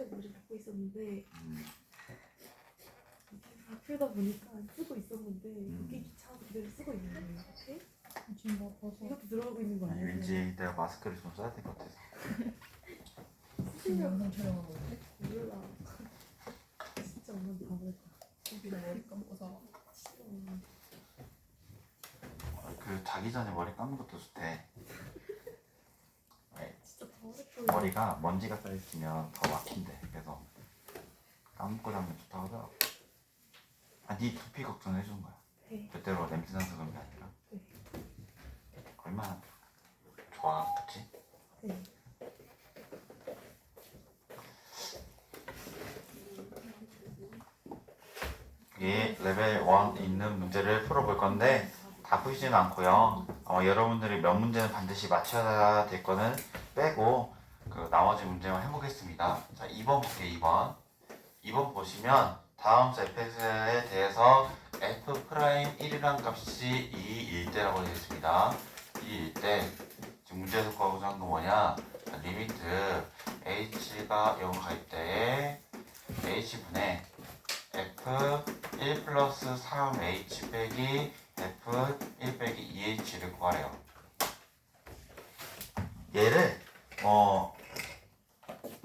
때 문제 받고 있었는데 다 풀다 보니까 쓰고 있었는데 이게 귀찮아서 그대로 쓰고 있는 거예요. 이렇게? 지금 뭐 벌써 이것도 들어가고 있는 거 아니, 아니에요? 왠지 내가 마스크를 좀 써야 될 것 같아서. 지금 쓰시면 영상 촬영하고 있대? 몰라. 진짜 엄마 바보다. 우리가 머리 감고서 진짜. 그 자기 전에 머리 감는 것도 좋대. 진짜 바보다. 머리가 먼지가 쌓여있으면 더 막힌대. 그래서 감고 자면 좋다고 하더라고. 아, 네 두피 걱정해주는 거야. 네. 절대로 냄새 나서 그런 게 아니라. 네. 얼마나 좋아, 그치? 네. 이 레벨 1 있는 문제를 풀어볼 건데 다 푸시지는 않고요. 여러분들이 몇 문제는 반드시 맞춰야 될 거는 빼고 그 나머지 문제만 해보겠습니다. 자, 2번 볼게요. 2번. 2번 보시면 다음 fx에 대해서 f'1이라는 값이 2일 때라고 되어 있습니다. 2일 때 지금 문제에서 구하고자 한 건 뭐냐? 리미트 h가 0 갈 때 h분의 f1 플러스 3h 빼기 f1 빼기 2h를 구하래요. 얘를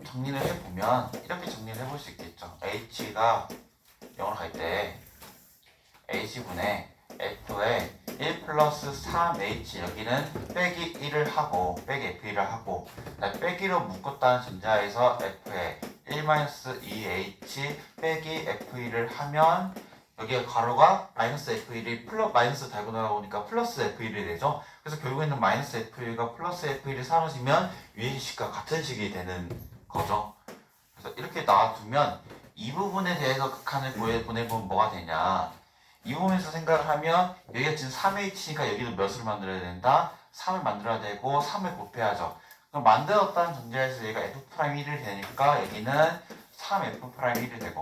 정리를 해보면 이렇게 정리를 해볼 수 있겠죠. h가 0으로 갈 때 h분의 f에 1 플러스 3h 여기는 빼기 1을 하고 빼기 f1을 하고 빼기로 묶었다는 전자에서 f에 1-2h 빼기 f1을 하면 여기가 가로가 마이너스 f1이 마이너스 달고 나오니까 플러스 f1이 되죠. 그래서 결국에는 마이너스 f1과 플러스 f1이 사라지면 위의 식과 같은 식이 되는 거죠. 그래서 이렇게 놔두면 이 부분에 대해서 극한을 보내보면 뭐가 되냐. 이 부분에서 생각을 하면 여기가 지금 3h니까 여기도 몇을 만들어야 된다? 3을 만들어야 되고 3을 곱해야죠. 그럼 만들었다는 전제에서 얘가 f'1이 되니까 여기는 3f'1이 되고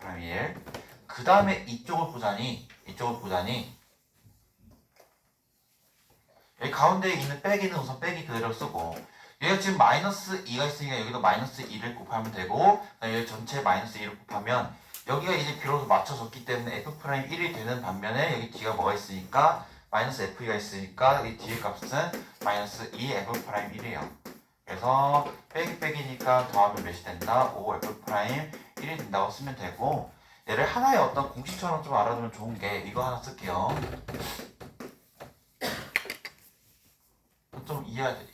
3f'1. 그 다음에 이쪽을 보자니 여기 가운데에 있는 빼기는 우선 빼기 그대로 쓰고 얘가 지금 마이너스 2가 있으니까 여기도 마이너스 2를 곱하면 되고 여기 전체 마이너스 2를 곱하면 여기가 이제 비로소 맞춰졌기 때문에 f'1이 되는 반면에 여기 뒤가 뭐가 있으니까 마이너스 f2가 있으니까 이 뒤의 값은 마이너스 2f'1이에요. 그래서 빼기니까 더하면 몇이 된다? 5f'1이 된다고 쓰면 되고 얘를 하나의 어떤 공식처럼 좀 알아두면 좋은 게 이거 하나 쓸게요. 좀 이해해야 돼.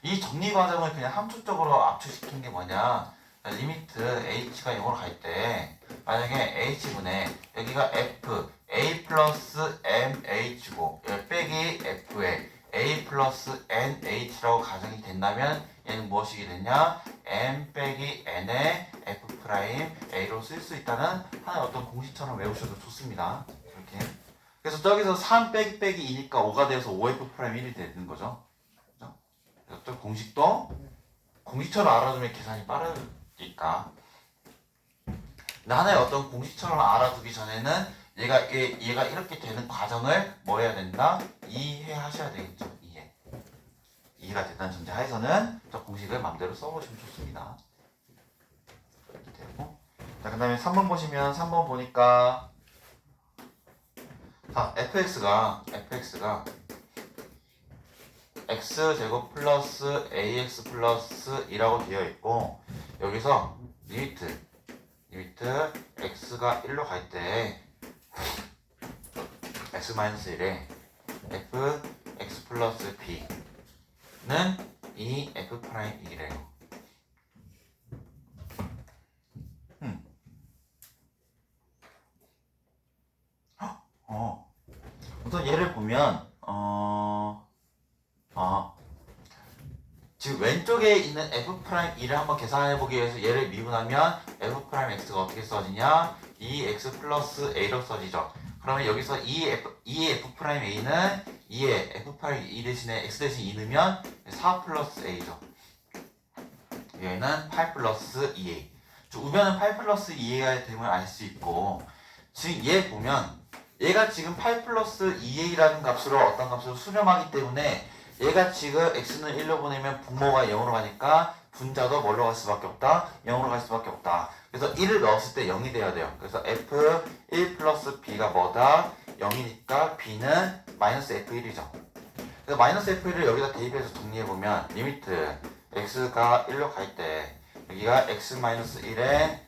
이 정리 과정을 그냥 함축적으로 압축시킨 게 뭐냐? 리미트 h가 0으로 갈 때 만약에 h분의 여기가 f a 플러스 mh고 빼기 f에 a 플러스 nh라고 가정이 된다면 얘는 무엇이게 되냐? m 빼기 n의 f 프라임 a로 쓸 수 있다는 하나의 어떤 공식처럼 외우셔도 좋습니다. 이렇게. 그래서 저기서 3 빼기 2니까 5가 돼서 5f 프라임 1이 되는 거죠. 그죠? 또 공식도 공식처럼 알아두면 계산이 빠르니까. 근데 하나의 어떤 공식처럼 알아두기 전에는 얘가 이렇게 되는 과정을 뭐 해야 된다? 이해하셔야 되겠죠. 이해가 된다는 전제 하에서는 저 공식을 마음대로 써보시면 좋습니다. 이렇게 되고. 자, 그 다음에 3번 보시면 3번 보니까 자, fx가 x제곱 플러스 ax 플러스 2라고 되어 있고 여기서 리미트 x가 1로 갈 때 x-1에 fx 플러스 b는 이 f'이래요. 우선 얘를 보면 지금 왼쪽에 있는 f'2를 한번 계산해보기 위해서 얘를 미분하면 f'x가 어떻게 써지냐? 2x 플러스 a로 써지죠. 그러면 여기서 2f'a는 2에 f'2 대신에 x 대신 2 넣으면 4 플러스 a죠. 얘는 8 플러스 2a. 우변은 8 플러스 2a가 됨을 알 수 있고 지금 얘 보면 얘가 지금 8 플러스 2a라는 값으로 어떤 값으로 수렴하기 때문에 얘가 지금 x는 1로 보내면 분모가 0으로 가니까 분자도 뭘로 갈 수밖에 없다? 0으로 갈 수밖에 없다. 그래서 1을 넣었을 때 0이 돼야 돼요. 그래서 f1 플러스 b가 뭐다? 0이니까 b는 마이너스 f1이죠. 그래서 마이너스 f1을 여기다 대입해서 정리해보면 리미트 x가 1로 갈 때 여기가 x 마이너스 1에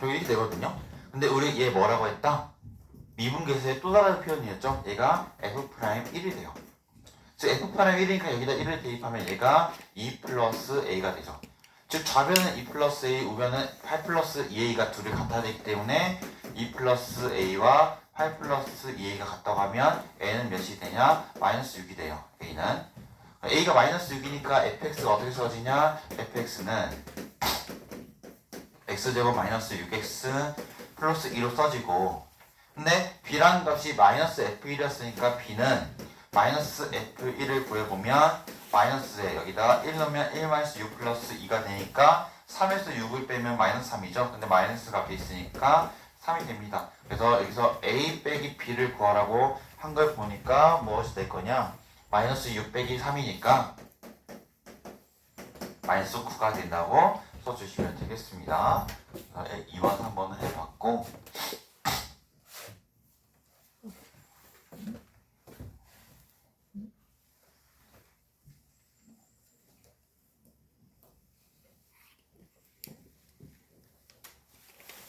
여기 이렇게 되거든요. 근데 우리 얘 뭐라고 했다? 미분계수의 또 다른 표현이었죠. 얘가 f'1이 돼요. 즉 f'1이니까 여기다 1을 대입하면 얘가 2 플러스 a가 되죠. 즉 좌변은 2 플러스 a, 우변은 8 플러스 2a가 둘이 같아야 되기 때문에 2 플러스 a와 8 플러스 2a가 같다고 하면 a는 몇이 되냐? 마이너스 6이 돼요. a는 a가 마이너스 6이니까 fx가 어떻게 써지냐? fx는 x제곱 마이너스 6x 플러스 2로 써지고, 근데 b라는 값이 마이너스 f1이었으니까 b는 마이너스 f1을 구해보면 마이너스에 여기다가 1 넣으면 1 마이너스 6 플러스 2가 되니까 3에서 6을 빼면 마이너스 3이죠. 근데 마이너스 값이 있으니까 3이 됩니다. 그래서 여기서 a 빼기 b를 구하라고 한 걸 보니까 무엇이 될 거냐? 마이너스 6 빼기 3이니까 마이너스 9가 된다고 써주시면 되겠습니다. 2와 3번은 해봤고,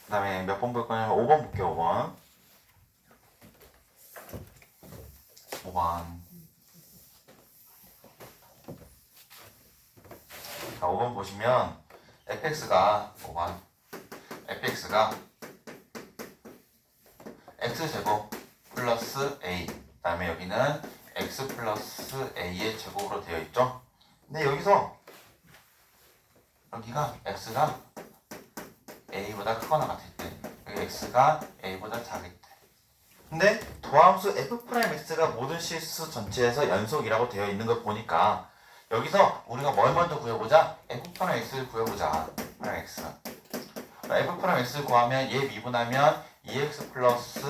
그 다음에 몇 번 볼 거냐면 5번 볼게요. 5번. 5번. 자, 5번 보시면 fx가 5번 fx가 x제곱 플러스 a, 그 다음에 여기는 x 플러스 a의 제곱으로 되어 있죠. 근데 여기서 여기가 x가 a보다 크거나 같을 때, 여기 x가 a보다 작을 때, 근데 도함수 f'x가 모든 실수 전체에서 연속이라고 되어 있는 걸 보니까 여기서 우리가 뭘 먼저 구해보자? f'x를 구해보자. x f'x를 구하면 얘 미분하면 2x 플러스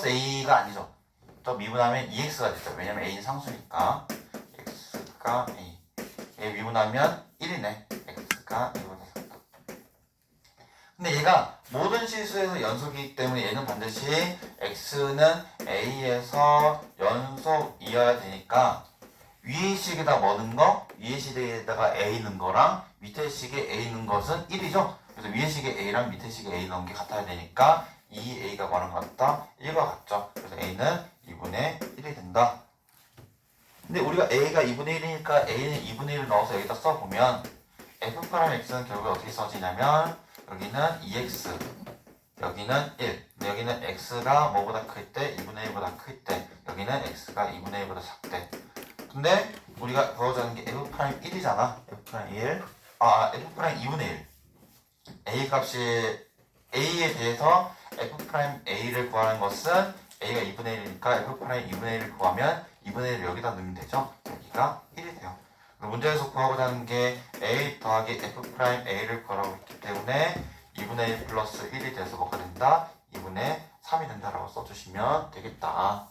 a가 아니죠. 또 미분하면 2x가 되죠. 왜냐면 a는 상수니까. x가 a. 얘 미분하면 1이네. x가 a보다 작다. 근데 얘가 모든 실수에서 연속이기 때문에 얘는 반드시 x는 a에서 연속이어야 되니까 위의 식에다 뭐 넣은 거? 위의 식에다가 a 넣은 거랑 밑에 식에 a 넣은 것은 1이죠. 그래서 위의 식에 a랑 밑에 식에 a 넣은 게 같아야 되니까 2a가 뭐랑 같다? 1과 같죠. 그래서 a는 2분의 1이 된다. 근데 우리가 a가 2분의 1이니까 a는 2분의 1을 넣어서 여기다 써보면 f'x는 결국에 어떻게 써지냐면 여기는 2x, 여기는 1. 근데 여기는 x가 뭐보다 클 때? 2분의 1보다 클 때. 여기는 x가 2분의 1보다 작대. 근데 우리가 구하자는 게 f'1이잖아. f'1. f'2분의 1. a 값이 a에 대해서 f'a를 구하는 것은 a가 2분의 1이니까 f'2분의 1을 구하면 2분의 1을 여기다 넣으면 되죠. 여기가 1이 돼요. 문제에서 구하고자 하는 게 a 더하기 f'a를 구하라고 했기 때문에 2분의 1 플러스 1이 돼서 뭐가 된다? 2분의 3이 된다라고 써주시면 되겠다.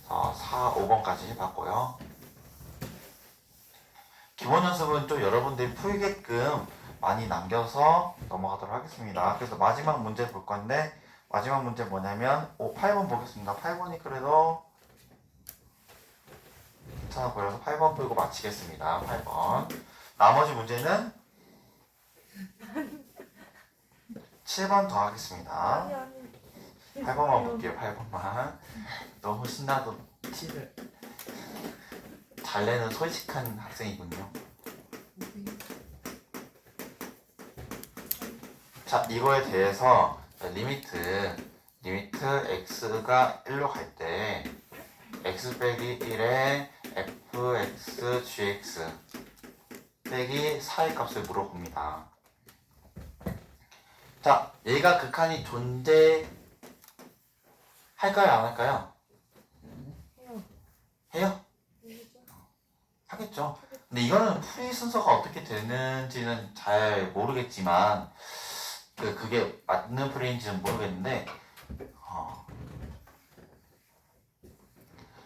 4, 5번까지 해봤고요. 기본 연습은 좀 여러분들이 풀게끔 많이 남겨서 넘어가도록 하겠습니다. 그래서 마지막 문제 볼 건데, 마지막 문제 뭐냐면 8번 보겠습니다. 8번이 그래도 괜찮아 보여서 8번 풀고 마치겠습니다. 8번. 나머지 문제는 7번 더 하겠습니다. 아니 8번만 볼게요. 8번만. 너무 신나도 티를 잘 내는 솔직한 학생이군요. 자, 이거에 대해서 리미트 x가 1로 갈 때 x 빼기 1에 fx gx 빼기 4의 값을 물어봅니다. 자, 얘가 극한이 존재할까요? 안 할까요? 해요. 해요? 하겠죠. 근데 이거는 풀이 순서가 어떻게 되는지는 잘 모르겠지만 그게 맞는 풀이인지는 모르겠는데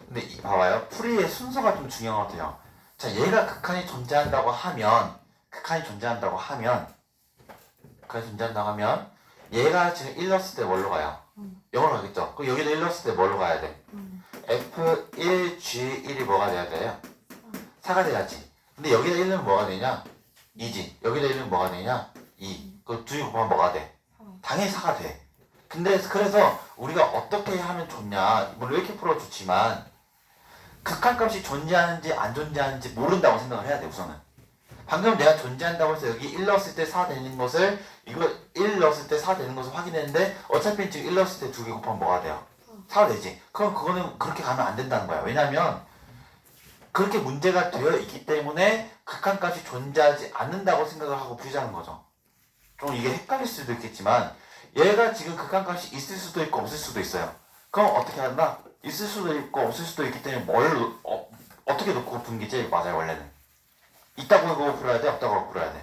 근데 봐봐요. 풀이의 순서가 좀 중요한 것 같아요. 자, 얘가 극한이 존재한다고 하면 얘가 지금 1 넣었을 때 뭘로 가요? 0으로 가겠죠? 그럼 여기도 1 넣었을 때 뭘로 가야 돼? F1, G1이 뭐가 돼야 돼요? 4가 돼야지. 근데 여기다 1 넣으면 뭐가 되냐? 2지. 여기다 1 넣으면 뭐가 되냐? 2. 그 둘이 곱하면 뭐가 돼? 당연히 4가 돼. 근데 그래서 우리가 어떻게 하면 좋냐? 물론 이렇게 풀어 좋지만 극한값이 존재하는지 안 존재하는지 모른다고 생각을 해야 돼. 우선은 방금 내가 존재한다고 해서 여기 1 넣었을 때 4 되는 것을 이거 1 넣었을 때 4 되는 것을 확인했는데 어차피 지금 1 넣었을 때 2개 곱하면 뭐가 돼요? 4가 되지. 그럼 그거는 그렇게 가면 안 된다는 거야. 왜냐면 그렇게 문제가 되어 있기 때문에 극한값이 존재하지 않는다고 생각을 하고 풀자는 거죠. 좀 이게 헷갈릴 수도 있겠지만 얘가 지금 극한값이 있을 수도 있고 없을 수도 있어요. 그럼 어떻게 한다? 있을 수도 있고 없을 수도 있기 때문에 어떻게 놓고 푸는 게 제일 맞아요. 원래는 있다고 하고 풀어야 돼? 없다고 하고 풀어야 돼?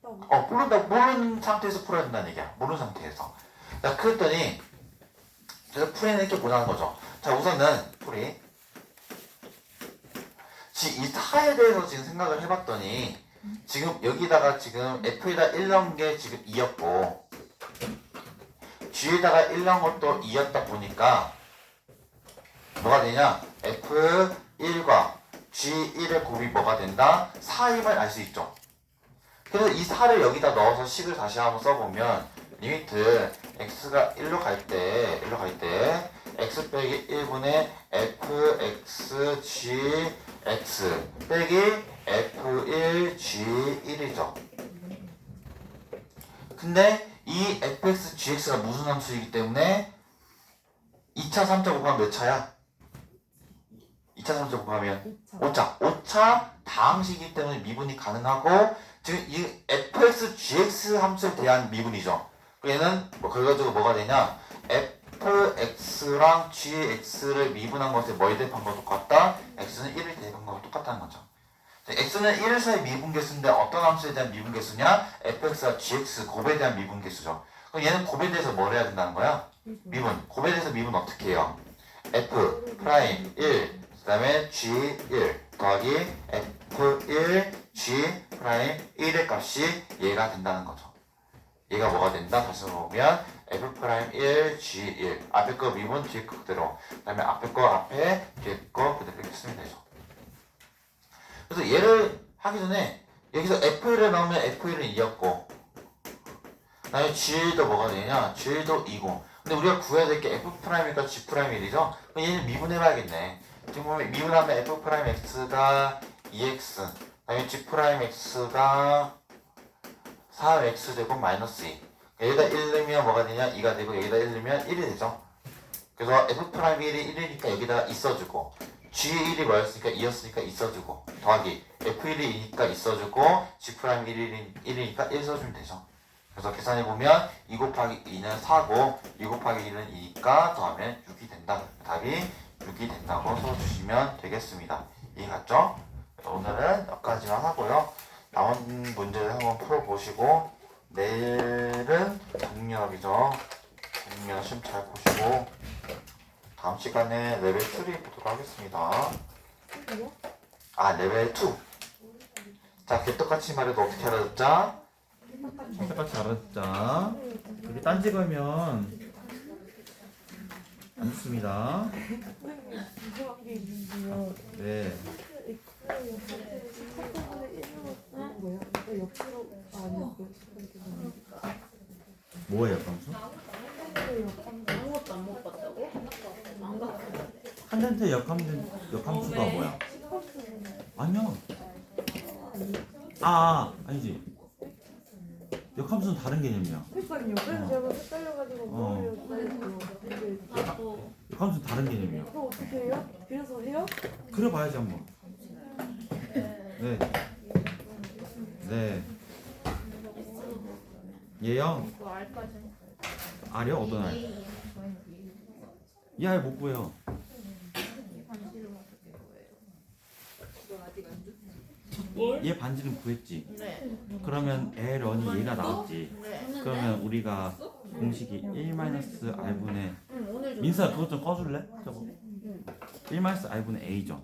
없다고. 모르는 상태에서 풀어야 된다는 얘기야. 모르는 상태에서. 자, 그랬더니 그래서 풀이는 이렇게 보자는 거죠. 자, 우선은 풀이 이 사에 대해서 지금 생각을 해봤더니 지금 여기다가 지금 F에다 1 넣은 게 지금 2였고 G에다가 1 넣은 것도 2였다 보니까 뭐가 되냐? F1과 G1의 곱이 뭐가 된다? 4임을 알 수 있죠. 그래서 이 4를 여기다 넣어서 식을 다시 한번 써보면 리미트 x가 1로 갈 때 x 빼기 1분의 fx g x 빼기 f1 g1이죠. 근데 이 fx gx가 무슨 함수이기 때문에 2차 3차 곱하면 몇 차야? 2차 3차 곱하면 5차 5차 다항식이기 때문에 미분이 가능하고 지금 이 fx gx 함수에 대한 미분이죠. 얘는 그래가지고 뭐가 되냐? fx랑 gx를 미분한 것에 뭐에 대입한 거 똑같다? x는 1을 대입한 거 똑같다는 거죠. x는 1에서의 미분계수인데 어떤 함수에 대한 미분계수냐? fx와 gx 곱에 대한 미분계수죠. 그럼 얘는 곱에 대해서 뭘 해야 된다는 거야? 미분. 곱에 대해서 미분 어떻게 해요? f 프라임 1 그 다음에 g1 더하기 f1 g 프라임 1의 값이 얘가 된다는 거죠. 얘가 뭐가 된다? 다시 보면 f 프라임 1 g1 앞에 거 미분 뒤에 거 그대로 그 다음에 앞에 거 앞에 뒤에 거 그대로 이렇게 쓰면 되죠. 그래서 얘를 하기 전에 여기서 f1을 넣으면 f1은 2였고 그 다음에 g1도 뭐가 되냐? g1도 2고 근데 우리가 구해야 될 게 f 프라임이니까 g 프라임 1이죠? 그럼 얘는 미분해봐야겠네. 지금 보면 미분하면 f 프라임 x가 2x 그 다음에 g 프라임 x가 4x 제곱 마이너스 2 여기다 1 넣으면 뭐가 되냐? 2가 되고 여기다 1 넣으면 1이 되죠. 그래서 f 프라임 1이 1이니까 여기다가 있어주고 g1이 뭐였으니까 2였으니까 있어주고 더하기 f1이 2니까 있어주고 g 프라임 1이니까 1 써주면 되죠. 그래서 계산해보면 2 곱하기 2는 4고 2 곱하기 1은 2니까 더하면 6이 된다. 답이 6이 된다고 써주시면 되겠습니다. 이해갔죠? 오늘은 여기까지만 하고요. 나온 문제를 한번 풀어보시고 내일은 정리합이죠. 정리하 시험 잘 보시고 다음 시간에 레벨 3 보도록 하겠습니다. 레벨 2. 자, 개떡같이 말해도 어떻게 알아듣자? 똑같이 알아듣자. 여기 딴지 걸면 안 좋습니다. 선생님 궁금한 게 있는데요. 네. 뭐야? 옆으로 아니요. 뭐예요, 감수? 아무것도 안 못 봤다고? 안 봤어. 한텐트 역함수가 뭐야? 아니요. 아니지. 역함수는 다른 개념이야. 그러니까요. 그래서 제가 헷갈려가지고 뭐예요? 나도 역함수는 다른 개념이야. 그럼 어떻게 해요? 그래서 해요? 그려봐야지 한번. 네. 네. 얘요? 그 알까지. 알이요? 어떤 알? 이 알 못 구해요. 얘 반지름 구했지. 네. 그러면 L언이 얘가 나왔지. 네. 그러면 우리가 공식이 1-R분의 응, 오늘 좀. 민수야 그것 좀 꺼줄래? 저거 1 마이너스 i분의 a죠.